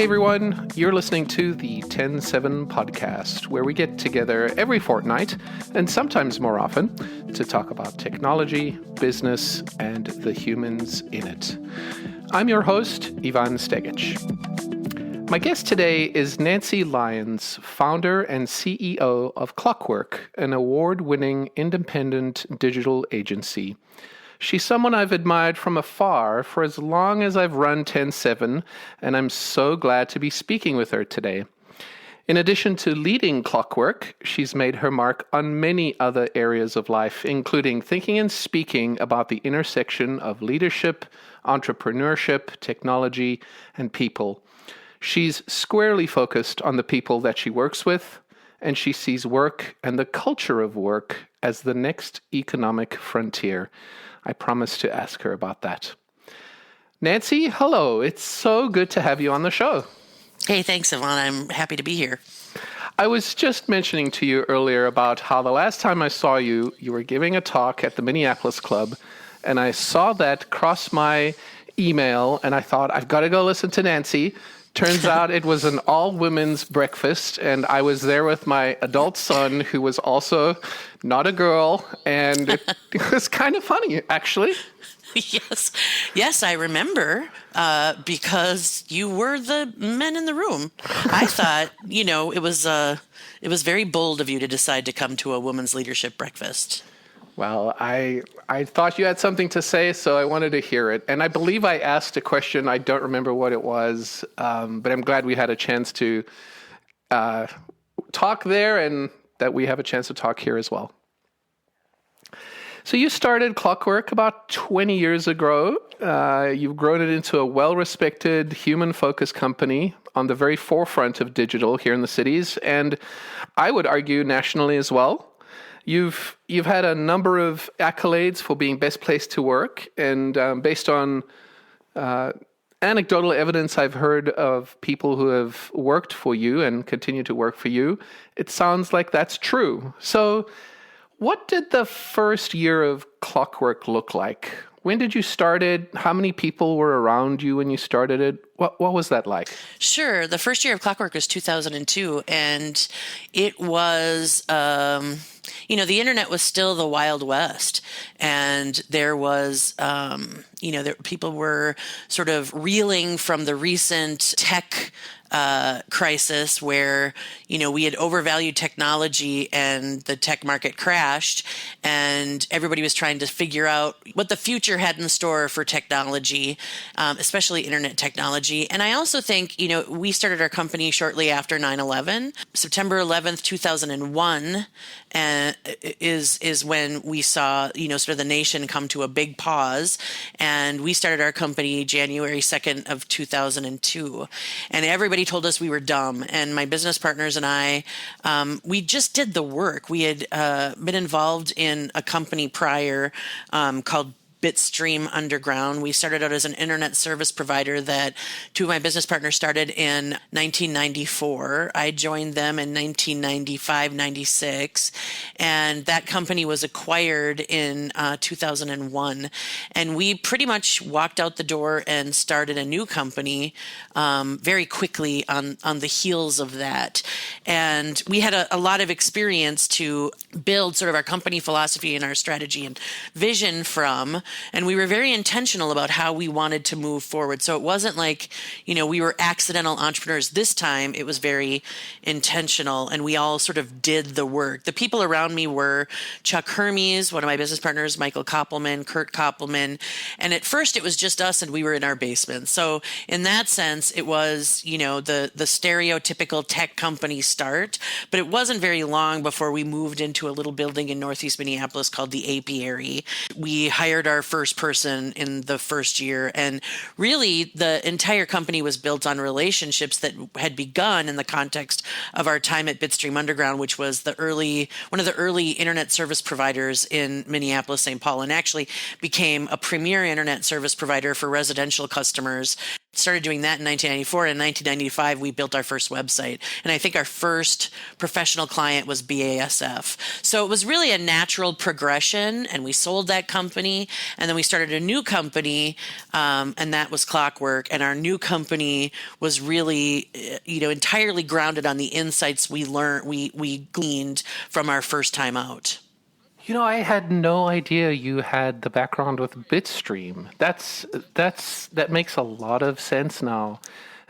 Hey everyone, you're listening to the TEN7 Podcast, where we get together every fortnight, and sometimes more often, to talk about technology, business, and the humans in it. I'm your host, Ivan Stegic. My guest today is Nancy Lyons, founder and CEO of Clockwork, an award-winning independent digital agency. She's someone I've admired from afar for as long as I've run TEN7, and I'm so glad to be speaking with her today. In addition to leading Clockwork, she's made her mark on many other areas of life, including thinking and speaking about the intersection of leadership, entrepreneurship, technology, and people. She's squarely focused on the people that she works with, and she sees work and the culture of work as the next economic frontier. I promised to ask her about that. Nancy, hello. It's so good to have you on the show. Hey, thanks, Yvonne. I'm happy to be here. I was just mentioning to you earlier about how the last time I saw you, you were giving a talk at the Minneapolis Club, and I saw that cross my email, and I thought, I've got to go listen to Nancy. Turns out it was an all-women's breakfast, and I was there with my adult son, who was also not a girl, and it was kind of funny, actually. Yes, I remember, because you were the men in the room. I thought, it was very bold of you to decide to come to a women's leadership breakfast. Well, I thought you had something to say, so I wanted to hear it. And I believe I asked a question. I don't remember what it was, but I'm glad we had a chance to talk there and that we have a chance to talk here as well. So you started Clockwork about 20 years ago. You've grown it into a well-respected, human-focused company on the very forefront of digital here in the cities, and I would argue nationally as well. You've had a number of accolades for being best place to work, and based on anecdotal evidence I've heard of people who have worked for you and continue to work for you, it sounds like that's true. So what did the first year of Clockwork look like? When did you start it? How many people were around you when you started it? What was that like? Sure. The first year of Clockwork was 2002, and it was, the internet was still the Wild West, and there was, people were sort of reeling from the recent tech crisis where, we had overvalued technology and the tech market crashed, and everybody was trying to figure out what the future had in store for technology, especially internet technology. And I also think, we started our company shortly after 9/11. September 11th, 2001 is when we saw, sort of the nation come to a big pause. And we started our company January 2nd of 2002. And everybody told us we were dumb. And my business partners and I, we just did the work. We had been involved in a company prior called Bitstream Underground. We started out as an internet service provider that two of my business partners started in 1994. I joined them in 1995, 96, and that company was acquired in 2001. And we pretty much walked out the door and started a new company very quickly on the heels of that. And we had a lot of experience to build sort of our company philosophy and our strategy and vision from. And we were very intentional about how we wanted to move forward. So it wasn't like, we were accidental entrepreneurs this time. It was very intentional, and we all sort of did the work. The people around me were Chuck Hermes, one of my business partners, Michael Koppelman, Kurt Koppelman. And at first it was just us, and we were in our basement. So in that sense, it was, the stereotypical tech company start. But it wasn't very long before we moved into a little building in Northeast Minneapolis called the Apiary. We hired our first person in the first year. And really, the entire company was built on relationships that had begun in the context of our time at Bitstream Underground, which was one of the early internet service providers in Minneapolis, St. Paul, and actually became a premier internet service provider for residential customers. Started doing that in 1994. In 1995, we built our first website. And I think our first professional client was BASF. So it was really a natural progression. And we sold that company. And then we started a new company, and that was Clockwork. And our new company was really, entirely grounded on the insights we learned, we gleaned from our first time out. I had no idea you had the background with Bitstream. That makes a lot of sense now.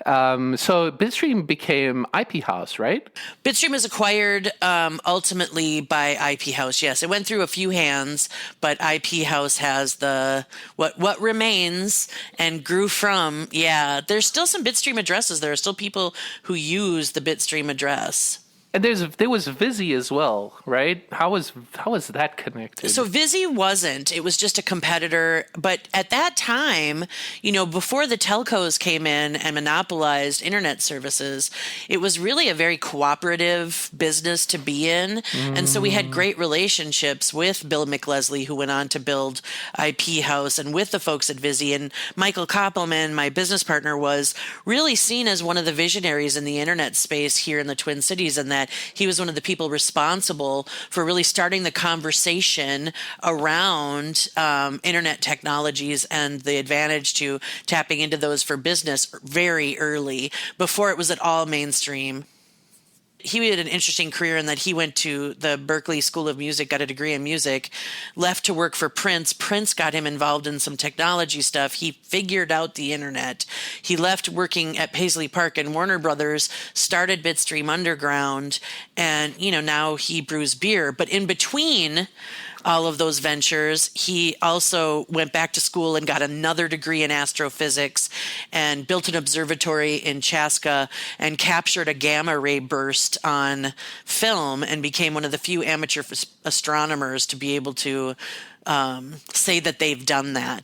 So Bitstream became IP House, right? Bitstream was acquired ultimately by IP House. Yes, it went through a few hands, but IP House has the what remains and grew from. Yeah, there's still some Bitstream addresses. There are still people who use the Bitstream address. And there was Visi as well, right? How was that connected? So Visi wasn't. It was just a competitor. But at that time, before the telcos came in and monopolized internet services, it was really a very cooperative business to be in. And so we had great relationships with Bill McLesley, who went on to build IP House, and with the folks at Visi. And Michael Koppelman, my business partner, was really seen as one of the visionaries in the internet space here in the Twin Cities, and that he was one of the people responsible for really starting the conversation around internet technologies and the advantage to tapping into those for business very early, before it was at all mainstream. He had an interesting career in that he went to the Berklee School of Music, got a degree in music, left to work for Prince. Prince got him involved in some technology stuff. He figured out the internet. He left working at Paisley Park and Warner Brothers, started Bitstream Underground, and, now he brews beer. But in between all of those ventures, he also went back to school and got another degree in astrophysics and built an observatory in Chaska and captured a gamma ray burst on film and became one of the few amateur astronomers to be able to say that they've done that.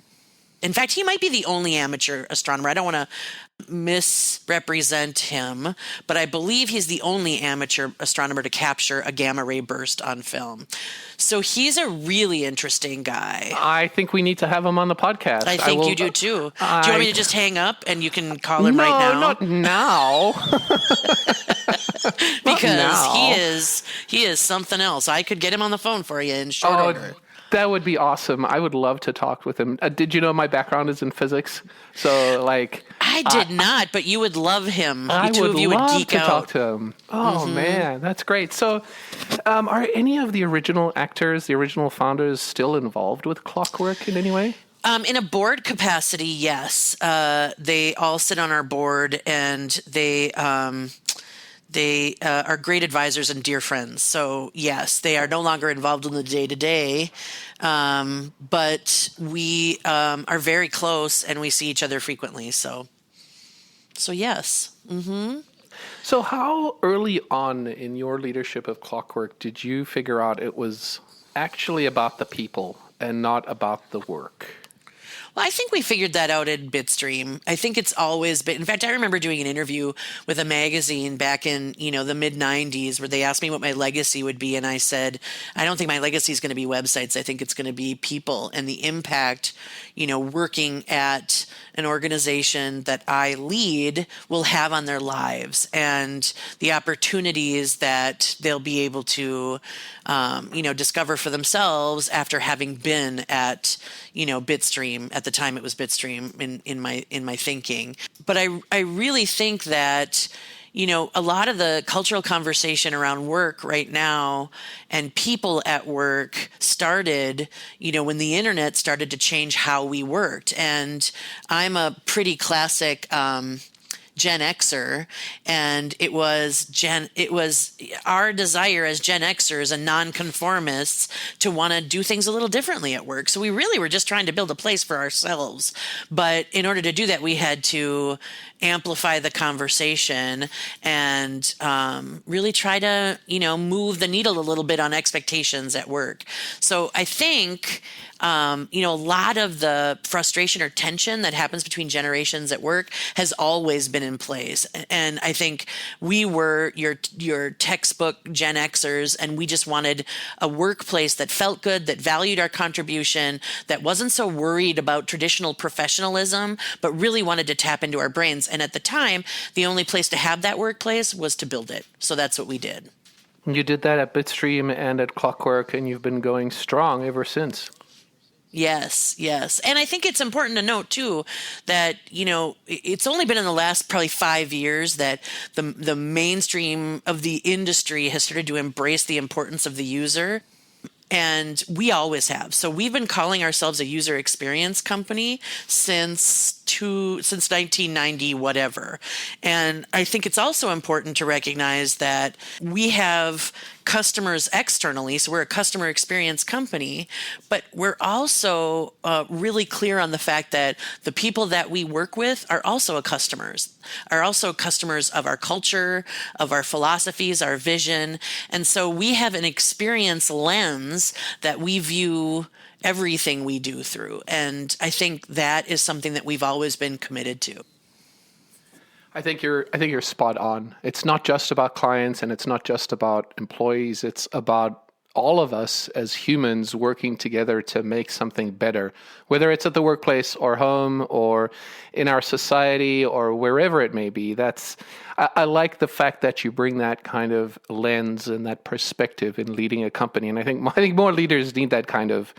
In fact, he might be the only amateur astronomer. I don't want to misrepresent him, but I believe he's the only amateur astronomer to capture a gamma ray burst on film. So he's a really interesting guy. I think we need to have him on the podcast. I think you do too. Do you want me to just hang up and you can call him right now? No, not now. Because he is something else. I could get him on the phone for you in short order. That would be awesome. I would love to talk with him. Did you know my background is in physics? So, I did not, but you would love him. I would love geek to out. talk to him. Oh, man, that's great. So, are any of the original actors, the original founders, still involved with Clockwork in any way? In a board capacity, yes. They all sit on our board, and they are great advisors and dear friends. So, yes, they are no longer involved in the day-to-day, but we are very close, and we see each other frequently. So yes. Mm-hmm. So how early on in your leadership of Clockwork did you figure out it was actually about the people and not about the work? Well, I think we figured that out at Bitstream. I think it's always been. In fact, I remember doing an interview with a magazine back in, the mid-90s where they asked me what my legacy would be. And I said, I don't think my legacy is going to be websites. I think it's going to be people and the impact, working at an organization that I lead will have on their lives and the opportunities that they'll be able to, discover for themselves after having been at, Bitstream. At the time it was Bitstream in my thinking. But I really think that, a lot of the cultural conversation around work right now and people at work started, when the internet started to change how we worked. And I'm a pretty classic Gen-Xer, and it was our desire as Gen-Xers and nonconformists to want to do things a little differently at work. So we really were just trying to build a place for ourselves. But in order to do that, we had to amplify the conversation and really try to, move the needle a little bit on expectations at work. So I think A lot of the frustration or tension that happens between generations at work has always been in place. And I think we were your textbook Gen Xers, and we just wanted a workplace that felt good, that valued our contribution, that wasn't so worried about traditional professionalism, but really wanted to tap into our brains. And at the time, the only place to have that workplace was to build it. So that's what we did. You did that at Bitstream and at Clockwork, and you've been going strong ever since. Yes. And I think it's important to note, too, that, it's only been in the last probably 5 years that the mainstream of the industry has started to embrace the importance of the user. And we always have. So we've been calling ourselves a user experience company since 1990, whatever. And I think it's also important to recognize that we have customers externally. So we're a customer experience company, but we're also really clear on the fact that the people that we work with are also customers of our culture, of our philosophies, our vision. And so we have an experience lens that we view everything we do through. And I think that is something that we've always been committed to. I think you're spot on. It's not just about clients and it's not just about employees. It's about all of us as humans working together to make something better, whether it's at the workplace or home or in our society or wherever it may be. I like the fact that you bring that kind of lens and that perspective in leading a company. And I think more leaders need that kind of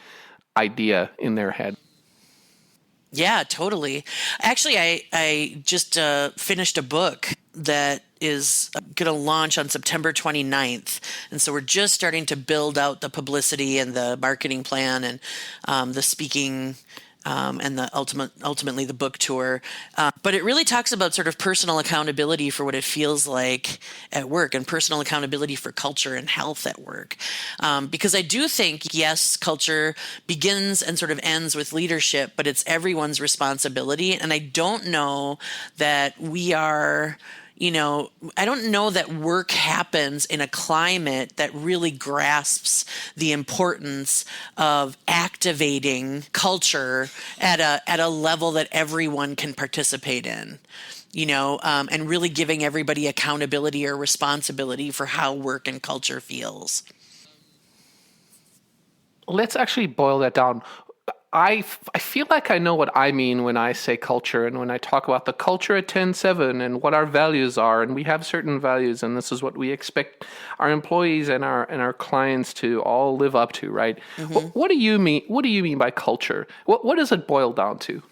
idea in their head. Yeah, totally. Actually, I just finished a book that is going to launch on September 29th. And so we're just starting to build out the publicity and the marketing plan and the speaking and the ultimately the book tour. But it really talks about sort of personal accountability for what it feels like at work and personal accountability for culture and health at work. Because I do think, yes, culture begins and sort of ends with leadership, but it's everyone's responsibility. And I don't know that we are... I don't know that work happens in a climate that really grasps the importance of activating culture at a level that everyone can participate in, and really giving everybody accountability or responsibility for how work and culture feels. Let's actually boil that down. I feel like I know what I mean when I say culture and when I talk about the culture at TEN7 and what our values are. And we have certain values, and this is what we expect our employees and our clients to all live up to, right? Mm-hmm. What do you mean? What do you mean by culture? What does it boil down to?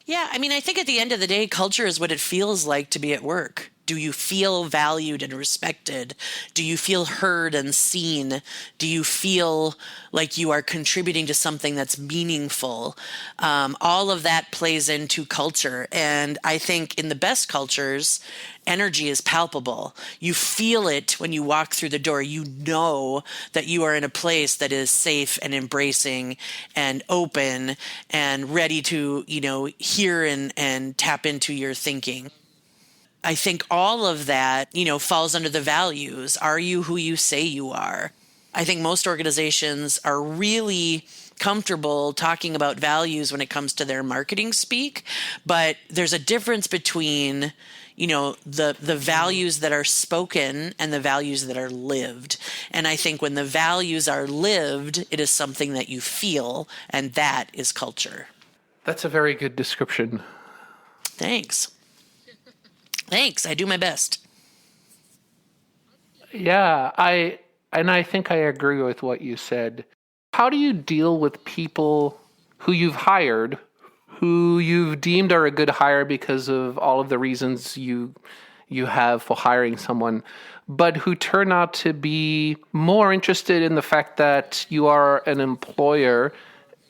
Yeah, I think at the end of the day, culture is what it feels like to be at work. Do you feel valued and respected? Do you feel heard and seen? Do you feel like you are contributing to something that's meaningful? All of that plays into culture. And I think in the best cultures, energy is palpable. You feel it when you walk through the door. You know that you are in a place that is safe and embracing and open and ready to, hear and tap into your thinking. I think all of that, falls under the values. Are you who you say you are? I think most organizations are really comfortable talking about values when it comes to their marketing speak, but there's a difference between, the values that are spoken and the values that are lived. And I think when the values are lived, it is something that you feel, and that is culture. That's a very good description. Thanks. I do my best. Yeah, I think I agree with what you said. How do you deal with people who you've hired, who you've deemed are a good hire because of all of the reasons you have for hiring someone, but who turn out to be more interested in the fact that you are an employer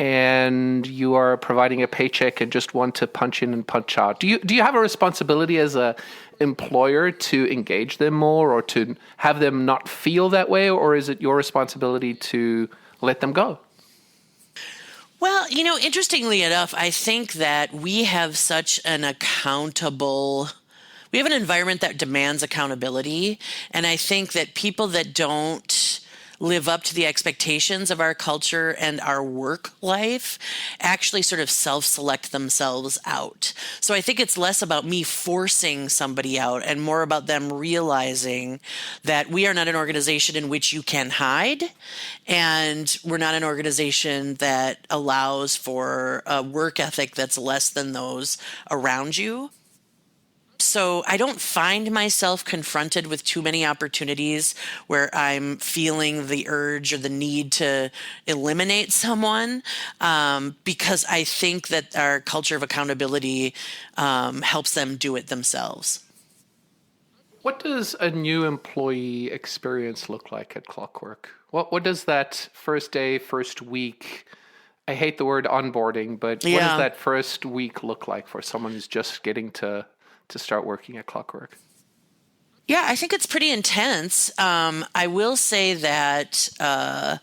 and you are providing a paycheck and just want to punch in and punch out? Do you have a responsibility as a employer to engage them more or to have them not feel that way, or is it your responsibility to let them go? Well, interestingly enough, I think that we have we have an environment that demands accountability. And I think that people that don't live up to the expectations of our culture and our work life actually sort of self-select themselves out. So I think it's less about me forcing somebody out and more about them realizing that we are not an organization in which you can hide, and we're not an organization that allows for a work ethic that's less than those around you. So I don't find myself confronted with too many opportunities where I'm feeling the urge or the need to eliminate someone, because I think that our culture of accountability helps them do it themselves. What does a new employee experience look like at Clockwork? What does that first day, first week, I hate the word onboarding, but what does that first week look like for someone who's just getting to start working at Clockwork? Yeah, I think it's pretty intense. I will say that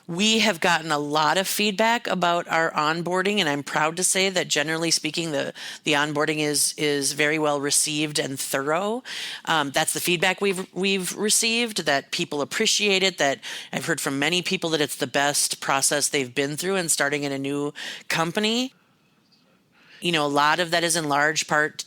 we have gotten a lot of feedback about our onboarding, and I'm proud to say that generally speaking, the onboarding is very well received and thorough. That's the feedback we've received, that people appreciate it, that I've heard from many people that it's the best process they've been through in starting in a new company. A lot of that is in large part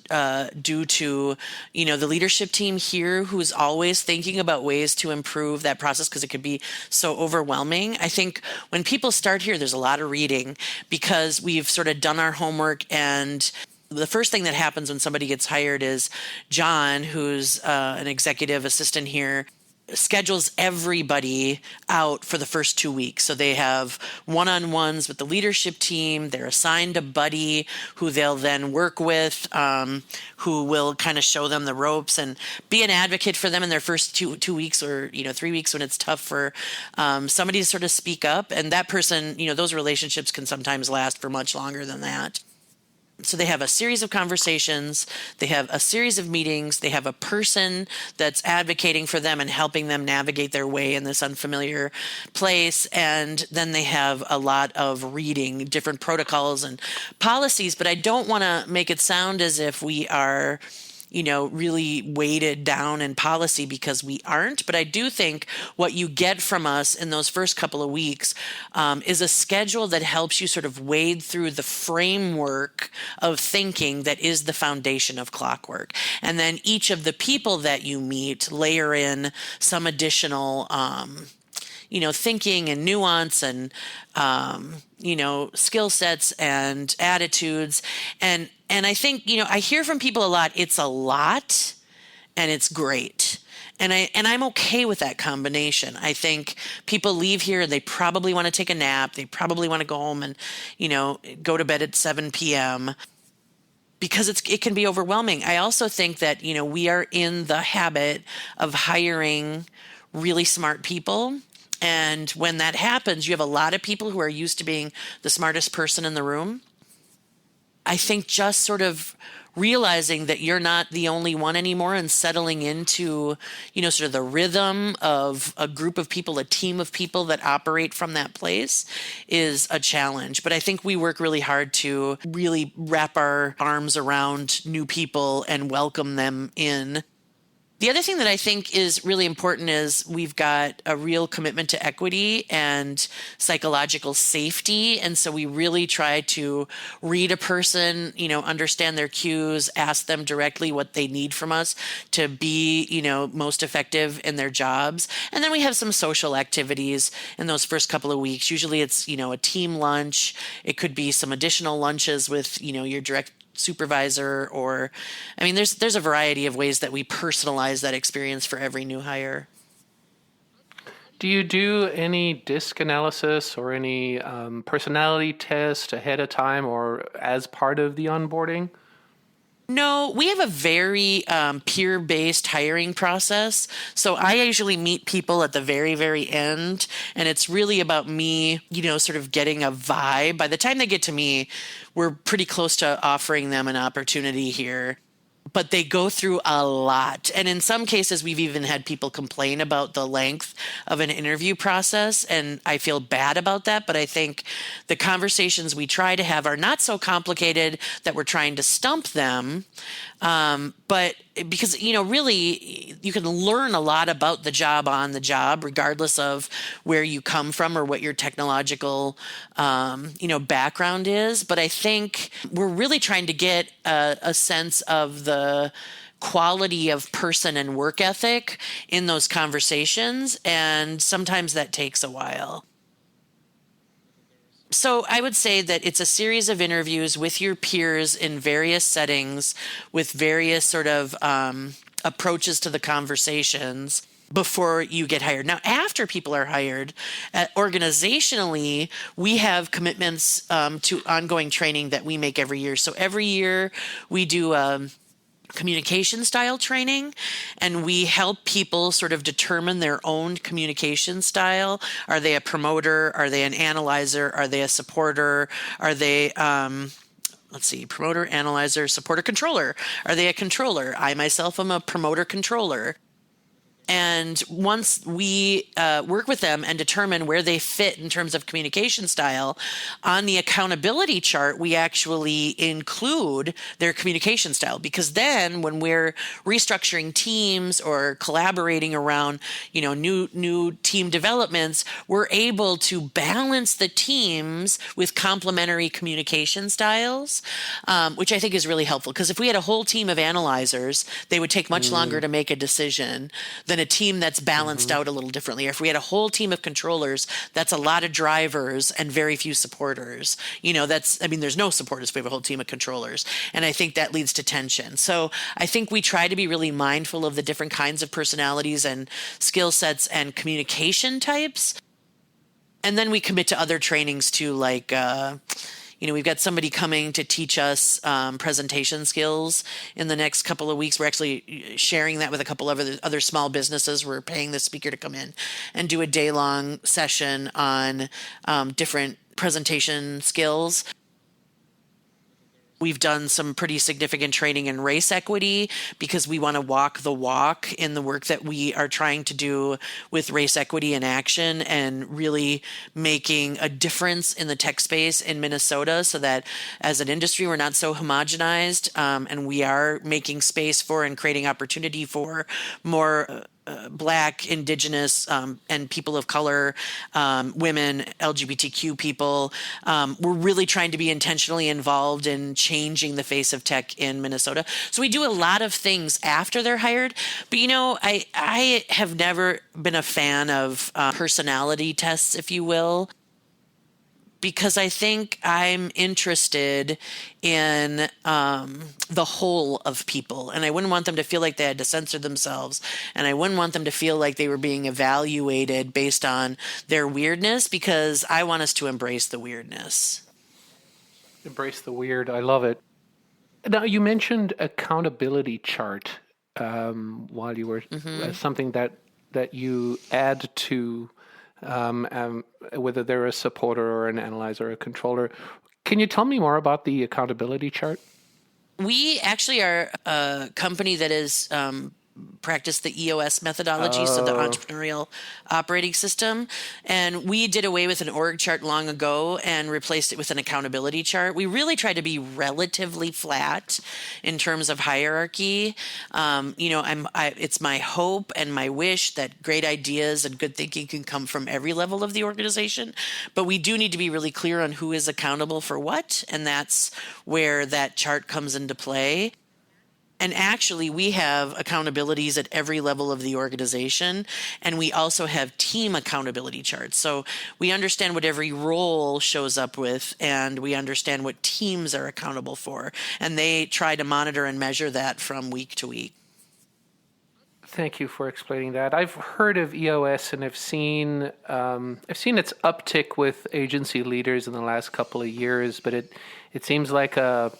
due to, the leadership team here who's always thinking about ways to improve that process because it could be so overwhelming. I think when people start here, there's a lot of reading because we've sort of done our homework, and the first thing that happens when somebody gets hired is John, who's an executive assistant here, schedules everybody out for the first 2 weeks. So they have one-on-ones with the leadership team. They're assigned a buddy who they'll then work with, who will kind of show them the ropes and be an advocate for them in their first two weeks or 3 weeks when it's tough for somebody to sort of speak up. And that person, those relationships can sometimes last for much longer than that. So they have a series of conversations, they have a series of meetings, they have a person that's advocating for them and helping them navigate their way in this unfamiliar place. And then they have a lot of reading different protocols and policies. But I don't want to make it sound as if we are really weighted down in policy, because we aren't. But I do think what you get from us in those first couple of weeks is a schedule that helps you sort of wade through the framework of thinking that is the foundation of Clockwork. And then each of the people that you meet layer in some additional thinking and nuance and, skill sets and attitudes. And I think, I hear from people a lot, it's a lot and it's great. And I'm okay with that combination. I think people leave here and they probably want to take a nap. They probably want to go home and, go to bed at 7 p.m. because it can be overwhelming. I also think that, we are in the habit of hiring really smart people. And when that happens, you have a lot of people who are used to being the smartest person in the room. I think just sort of realizing that you're not the only one anymore and settling into, sort of the rhythm of a group of people, a team of people that operate from that place is a challenge. But I think we work really hard to really wrap our arms around new people and welcome them in. The other thing that I think is really important is we've got a real commitment to equity and psychological safety. And so we really try to read a person, understand their cues, ask them directly what they need from us to be, most effective in their jobs. And then we have some social activities in those first couple of weeks. Usually it's, a team lunch. It could be some additional lunches with, your direct supervisor, or there's a variety of ways that we personalize that experience for every new hire. Do you do any DISC analysis or any personality test ahead of time or as part of the onboarding? No, we have a very peer-based hiring process. So I usually meet people at the very, very end, and it's really about me, sort of getting a vibe. By the time they get to me, we're pretty close to offering them an opportunity here. But they go through a lot. And in some cases, we've even had people complain about the length of an interview process. And I feel bad about that. But I think the conversations we try to have are not so complicated that we're trying to stump them. But But because, really you can learn a lot about the job on the job, regardless of where you come from or what your technological, background is. But I think we're really trying to get a sense of the quality of person and work ethic in those conversations. And sometimes that takes a while. So I would say that it's a series of interviews with your peers in various settings with various sort of approaches to the conversations before you get hired. Now, after people are hired, organizationally, we have commitments to ongoing training that we make every year. So every year we do communication style training, and we help people sort of determine their own communication style. Are they a promoter? Are they an analyzer? Are they a supporter? Are they promoter, analyzer, supporter, controller? Are they a controller? I myself am a promoter controller. And once we work with them and determine where they fit in terms of communication style, on the accountability chart, we actually include their communication style. Because then when we're restructuring teams or collaborating around, new team developments, we're able to balance the teams with complementary communication styles, which I think is really helpful. Because if we had a whole team of analyzers, they would take much longer to make a decision than a team that's balanced out a little differently. If we had a whole team of controllers, that's a lot of drivers and very few supporters. There's no supporters if we have a whole team of controllers. And I think that leads to tension. So I think we try to be really mindful of the different kinds of personalities and skill sets and communication types. And then we commit to other trainings too, like, we've got somebody coming to teach us presentation skills in the next couple of weeks. We're actually sharing that with a couple of other small businesses. We're paying the speaker to come in and do a day-long session on different presentation skills. We've done some pretty significant training in race equity because we want to walk the walk in the work that we are trying to do with race equity in action and really making a difference in the tech space in Minnesota so that as an industry, we're not so homogenized and we are making space for and creating opportunity for more Black, Indigenous, and people of color, women, LGBTQ people. We're really trying to be intentionally involved in changing the face of tech in Minnesota. So we do a lot of things after they're hired. But, I have never been a fan of personality tests, if you will, because I think I'm interested in the whole of people. And I wouldn't want them to feel like they had to censor themselves. And I wouldn't want them to feel like they were being evaluated based on their weirdness, because I want us to embrace the weirdness. Embrace the weird. I love it. Now, you mentioned accountability chart while you were something that you add to whether they're a supporter or an analyzer or a controller. Can you tell me more about the accountability chart? We actually are a company that is practice the EOS methodology, so the entrepreneurial operating system. And we did away with an org chart long ago and replaced it with an accountability chart. We really try to be relatively flat in terms of hierarchy. It's my hope and my wish that great ideas and good thinking can come from every level of the organization. But we do need to be really clear on who is accountable for what. And that's where that chart comes into play. And actually, we have accountabilities at every level of the organization, and we also have team accountability charts. So we understand what every role shows up with, and we understand what teams are accountable for, and they try to monitor and measure that from week to week. Thank you for explaining that. I've heard of EOS, and I've seen its uptick with agency leaders in the last couple of years, but it seems like a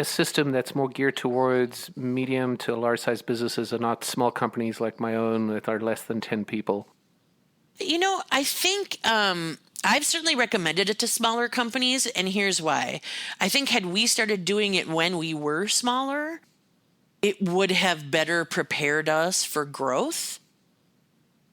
system that's more geared towards medium to large-sized businesses and not small companies like my own that are less than 10 people. I think I've certainly recommended it to smaller companies, and here's why. I think had we started doing it when we were smaller, it would have better prepared us for growth.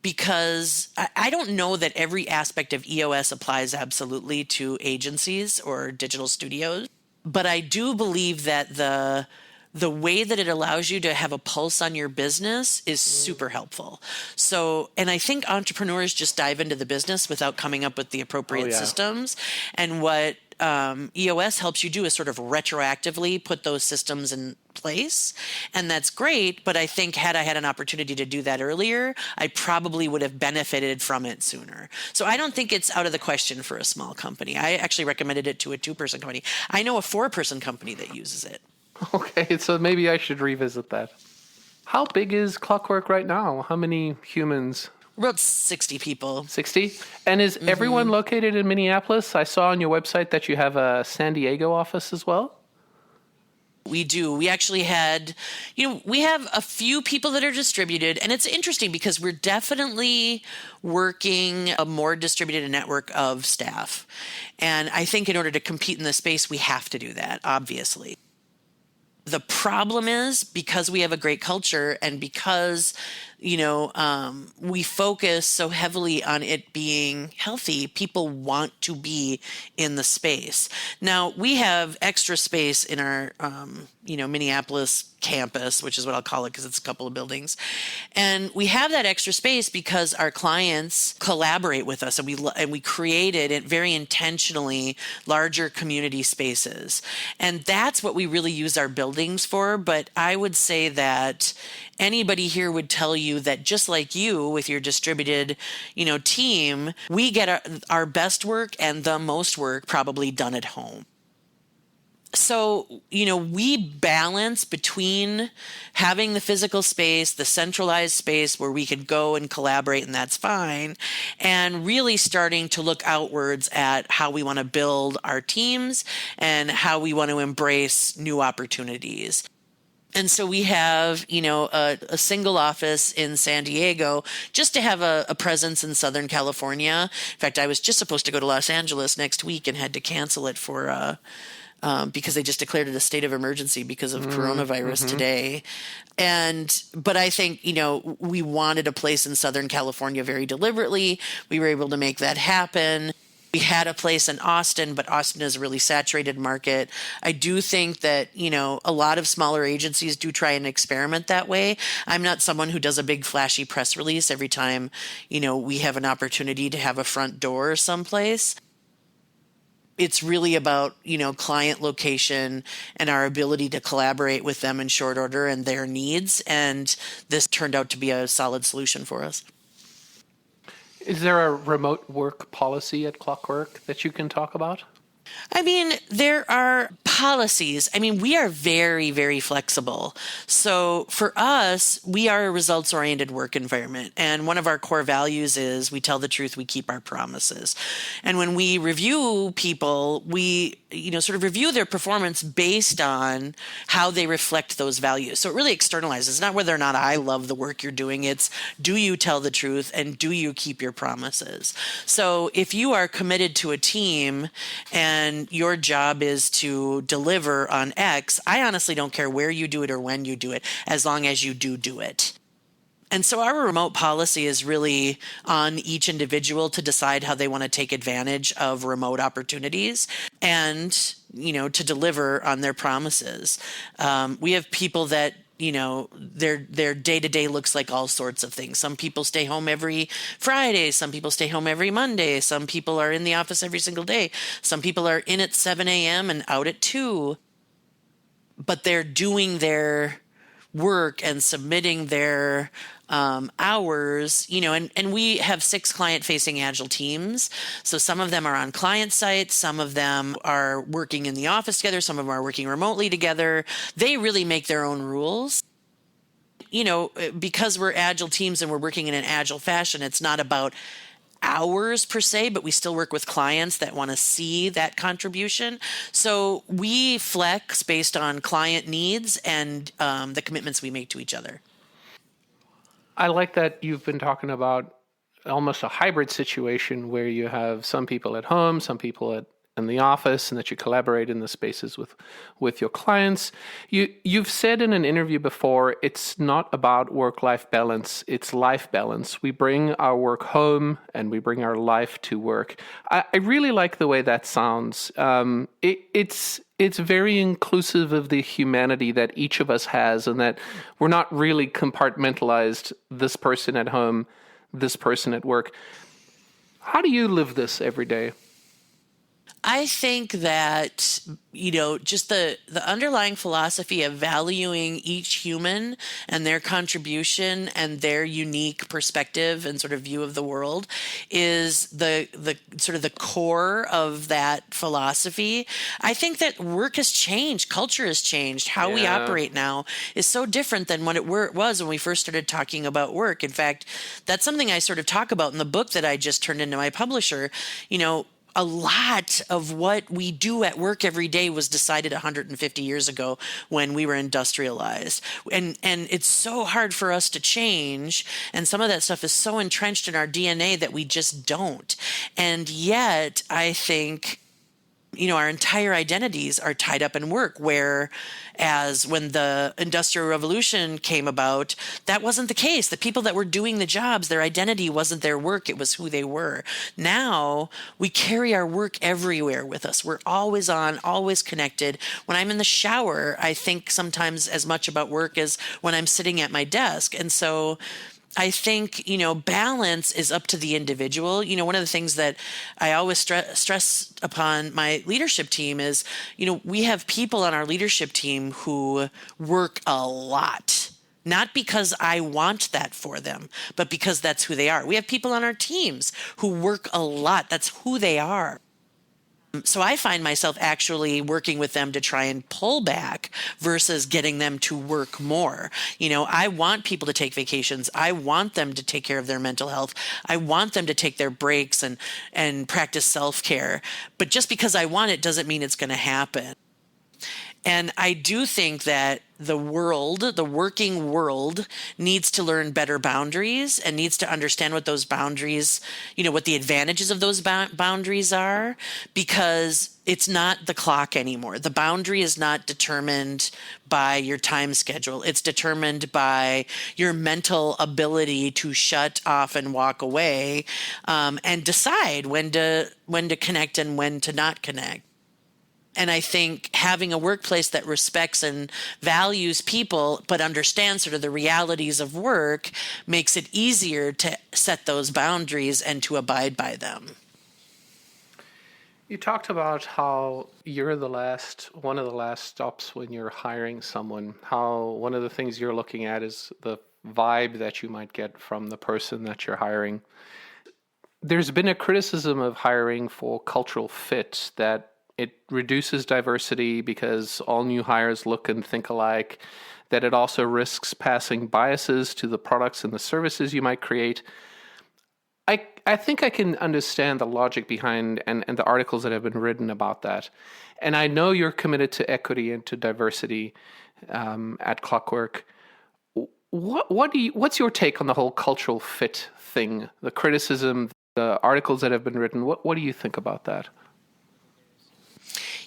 Because I don't know that every aspect of EOS applies absolutely to agencies or digital studios. But I do believe that the the way that it allows you to have a pulse on your business is super helpful. So, and I think entrepreneurs just dive into the business without coming up with the appropriate systems. And what EOS helps you do is sort of retroactively put those systems in place. And that's great. But I think had I had an opportunity to do that earlier, I probably would have benefited from it sooner. So I don't think it's out of the question for a small company. I actually recommended it to a 2-person company. I know a 4-person company that uses it. Okay, so maybe I should revisit that. How big is Clockwork right now? How many humans? About 60 people. 60? And is everyone located in Minneapolis? I saw on your website that you have a San Diego office as well. We do. We actually had, we have a few people that are distributed, and it's interesting because we're definitely working a more distributed network of staff. And I think in order to compete in the space, we have to do that, obviously. The problem is because we have a great culture and because, we focus so heavily on it being healthy, people want to be in the space. Now, we have extra space in our, Minneapolis campus, which is what I'll call it because it's a couple of buildings. And we have that extra space because our clients collaborate with us and we created it very intentionally larger community spaces. And that's what we really use our buildings for. But I would say that anybody here would tell you that just like you with your distributed, team, we get our best work and the most work probably done at home. So, we balance between having the physical space, the centralized space where we could go and collaborate, and that's fine, and really starting to look outwards at how we want to build our teams and how we want to embrace new opportunities. And so we have, a single office in San Diego just to have a presence in Southern California. In fact, I was just supposed to go to Los Angeles next week and had to cancel it for because they just declared it a state of emergency because of coronavirus today. But I think, we wanted a place in Southern California very deliberately. We were able to make that happen. We had a place in Austin, but Austin is a really saturated market. I do think that, a lot of smaller agencies do try and experiment that way. I'm not someone who does a big flashy press release every time, we have an opportunity to have a front door someplace. It's really about, client location and our ability to collaborate with them in short order and their needs. And this turned out to be a solid solution for us. Is there a remote work policy at Clockwork that you can talk about? There are policies. We are very, very flexible. So for us, we are a results-oriented work environment. And one of our core values is we tell the truth, we keep our promises. And when we review people, we, sort of review their performance based on how they reflect those values. So it really externalizes. It's not whether or not I love the work you're doing. It's do you tell the truth and do you keep your promises? So if you are committed to a team and your job is to deliver on X, I honestly don't care where you do it or when you do it, as long as you do it. And so our remote policy is really on each individual to decide how they want to take advantage of remote opportunities and, to deliver on their promises. We have people that, their day-to-day looks like all sorts of things. Some people stay home every Friday. Some people stay home every Monday. Some people are in the office every single day. Some people are in at 7 a.m. and out at 2. But they're doing their work and submitting their hours, and we have 6 client-facing Agile teams. So some of them are on client sites, some of them are working in the office together, some of them are working remotely together. They really make their own rules. Because we're Agile teams and we're working in an Agile fashion, it's not about hours per se, but we still work with clients that want to see that contribution. So we flex based on client needs and the commitments we make to each other. I like that you've been talking about almost a hybrid situation where you have some people at home, some people in the office and that you collaborate in the spaces with your clients. You've said in an interview before, it's not about work-life balance, it's life balance. We bring our work home and we bring our life to work. I really like the way that sounds. It's very inclusive of the humanity that each of us has, and that we're not really compartmentalized, this person at home, this person at work. How do you live this every day? I think that, just the underlying philosophy of valuing each human and their contribution and their unique perspective and sort of view of the world is the sort of the core of that philosophy. I think that work has changed. Culture has changed. How we operate now is so different than what it was when we first started talking about work. In fact, that's something I sort of talk about in the book that I just turned into my publisher. A lot of what we do at work every day was decided 150 years ago when we were industrialized. And it's so hard for us to change. And some of that stuff is so entrenched in our DNA that we just don't. And yet, I think, our entire identities are tied up in work, whereas when the Industrial Revolution came about, that wasn't the case. The people that were doing the jobs, their identity wasn't their work, it was who they were. Now, we carry our work everywhere with us. We're always on, always connected. When I'm in the shower, I think sometimes as much about work as when I'm sitting at my desk. And so I think, balance is up to the individual. One of the things that I always stress upon my leadership team is, we have people on our leadership team who work a lot. Not because I want that for them, but because that's who they are. We have people on our teams who work a lot. That's who they are. So I find myself actually working with them to try and pull back versus getting them to work more. I want people to take vacations. I want them to take care of their mental health. I want them to take their breaks and practice self-care. But just because I want it doesn't mean it's going to happen. And I do think that the working world, needs to learn better boundaries and needs to understand what those boundaries, what the advantages of those boundaries are, because it's not the clock anymore. The boundary is not determined by your time schedule. It's determined by your mental ability to shut off and walk away, and decide when to connect and when to not connect. And I think having a workplace that respects and values people, but understands sort of the realities of work, makes it easier to set those boundaries and to abide by them. You talked about how you're one of the last stops when you're hiring someone, how one of the things you're looking at is the vibe that you might get from the person that you're hiring. There's been a criticism of hiring for cultural fit, that it reduces diversity because all new hires look and think alike, that it also risks passing biases to the products and the services you might create. I think I can understand the logic behind and the articles that have been written about that. And I know you're committed to equity and to diversity at Clockwork. What's your take on the whole cultural fit thing, the criticism, the articles that have been written? What do you think about that?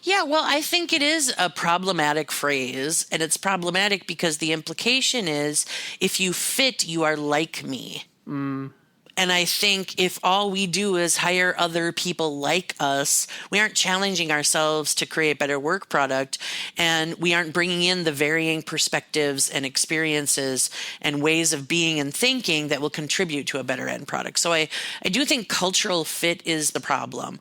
Yeah, well, I think it is a problematic phrase, and it's problematic because the implication is if you fit, you are like me. And I think if all we do is hire other people like us, we aren't challenging ourselves to create better work product, and we aren't bringing in the varying perspectives and experiences and ways of being and thinking that will contribute to a better end product. So I do think cultural fit is the problem.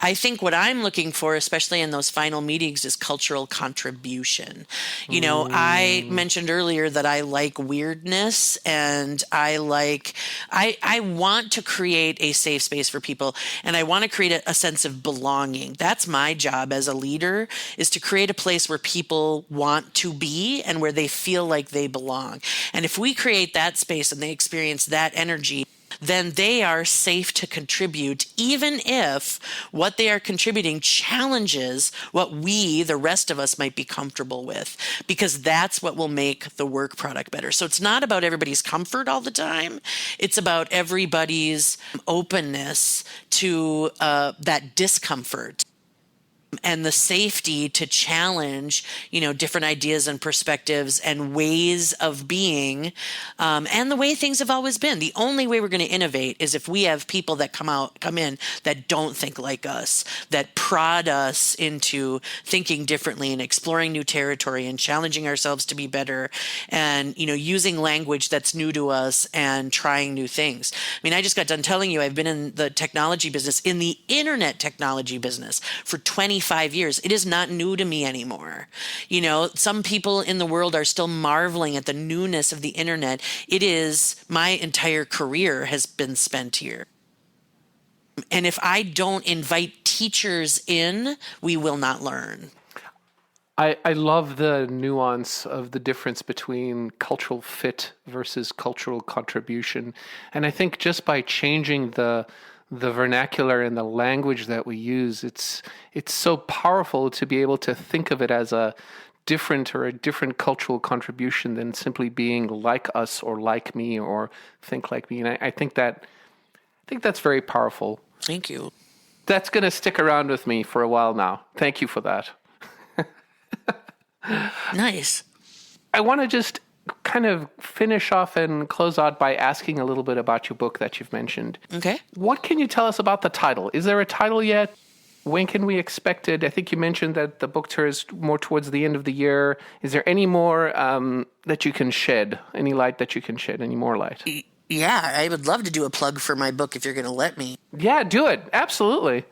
I think what I'm looking for, especially in those final meetings, is cultural contribution. I mentioned earlier that I like weirdness, and I want to create a safe space for people, and I want to create a sense of belonging. That's my job as a leader, is to create a place where people want to be and where they feel like they belong. And if we create that space and they experience that energy, then they are safe to contribute, even if what they are contributing challenges what we, the rest of us, might be comfortable with, because that's what will make the work product better. So it's not about everybody's comfort all the time. It's about everybody's openness to that discomfort. and the safety to challenge, different ideas and perspectives and ways of being, and the way things have always been. The only way we're going to innovate is if we have people that come in that don't think like us, that prod us into thinking differently and exploring new territory and challenging ourselves to be better, and using language that's new to us and trying new things. I mean, I just got done telling you I've been in the technology business, in the internet technology business, for 25 years. It is not new to me anymore. Some people in the world are still marveling at the newness of the internet. It is, my entire career has been spent here. And if I don't invite teachers in, we will not learn. I love the nuance of the difference between cultural fit versus cultural contribution. And I think just by changing the vernacular and the language that we use, it's so powerful to be able to think of it as a different cultural contribution than simply being like us or like me or think like me. And I think that's very powerful. Thank you. That's going to stick around with me for a while now. Thank you for that. Nice. I want to just kind of finish off and close out by asking a little bit about your book that you've mentioned. Okay. What can you tell us about the title? Is there a title yet? When can we expect it? I think you mentioned that the book tour is more towards the end of the year. Is there any more that you can shed? Any light that you can shed? Any more light? Yeah, I would love to do a plug for my book if you're going to let me. Yeah, do it. Absolutely.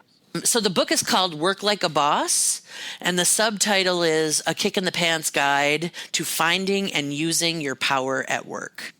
So the book is called Work Like a Boss, and the subtitle is A Kick in the Pants Guide to Finding and Using Your Power at Work.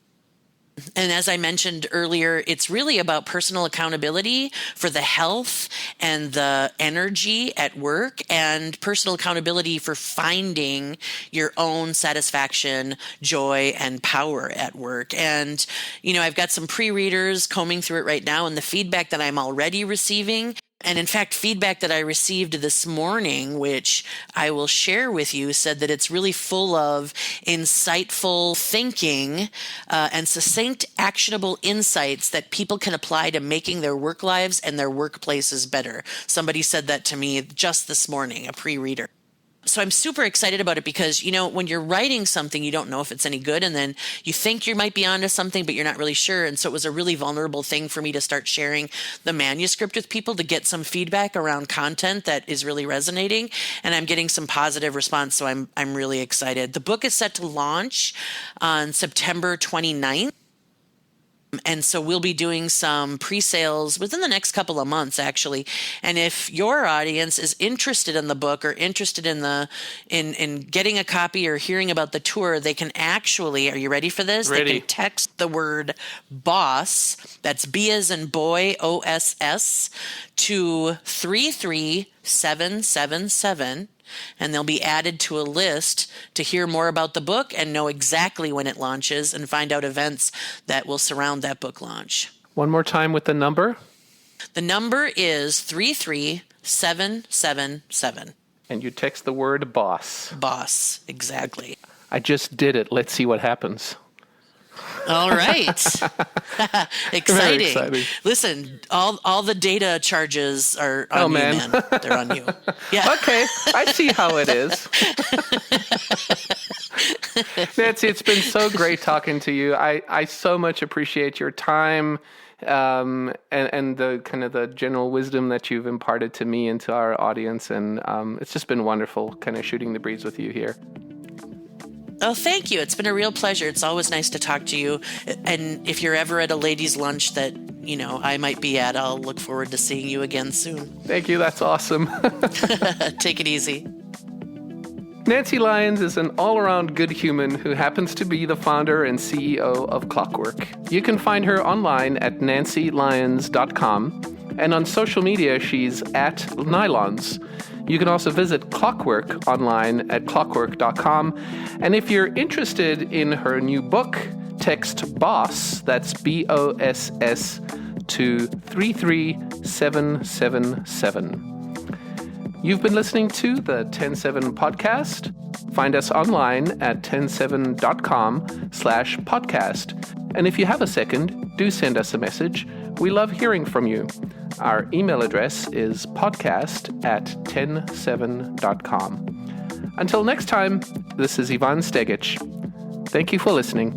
And as I mentioned earlier, it's really about personal accountability for the health and the energy at work, and personal accountability for finding your own satisfaction, joy, and power at work. And, I've got some pre-readers combing through it right now, and the feedback that I'm already receiving, and in fact, feedback that I received this morning, which I will share with you, said that it's really full of insightful thinking and succinct, actionable insights that people can apply to making their work lives and their workplaces better. Somebody said that to me just this morning, a pre-reader. So I'm super excited about it because, when you're writing something, you don't know if it's any good. And then you think you might be onto something, but you're not really sure. And so it was a really vulnerable thing for me to start sharing the manuscript with people to get some feedback around content that is really resonating. And I'm getting some positive response. So I'm really excited. The book is set to launch on September 29th. And so we'll be doing some pre-sales within the next couple of months, actually. And if your audience is interested in the book or interested in getting a copy or hearing about the tour, they can actually, are you ready for this? Ready. They can text the word BOSS, that's B as in boy, OSS, to 33777. And they'll be added to a list to hear more about the book and know exactly when it launches and find out events that will surround that book launch. One more time with the number. The number is 33777. And you text the word BOSS. BOSS, exactly. I just did it. Let's see what happens. All right. Exciting. Very exciting. Listen, all the data charges are on you, man. They're on you. Yeah. Okay. I see how it is. Nancy, it's been so great talking to you. I so much appreciate your time and the kind of the general wisdom that you've imparted to me and to our audience. And it's just been wonderful kind of shooting the breeze with you here. Oh, thank you. It's been a real pleasure. It's always nice to talk to you. And if you're ever at a ladies' lunch that, I might be at, I'll look forward to seeing you again soon. Thank you. That's awesome. Take it easy. Nancy Lyons is an all-around good human who happens to be the founder and CEO of Clockwork. You can find her online at nancylyons.com. And on social media, she's at Nylons. You can also visit Clockwork online at clockwork.com. And if you're interested in her new book, text BOSS, that's BOSS, to 33777. You've been listening to the TEN7 Podcast. Find us online at ten7.com/podcast. And if you have a second, do send us a message. We love hearing from you. Our email address is podcast@ten7.com. Until next time, this is Ivan Stegic. Thank you for listening.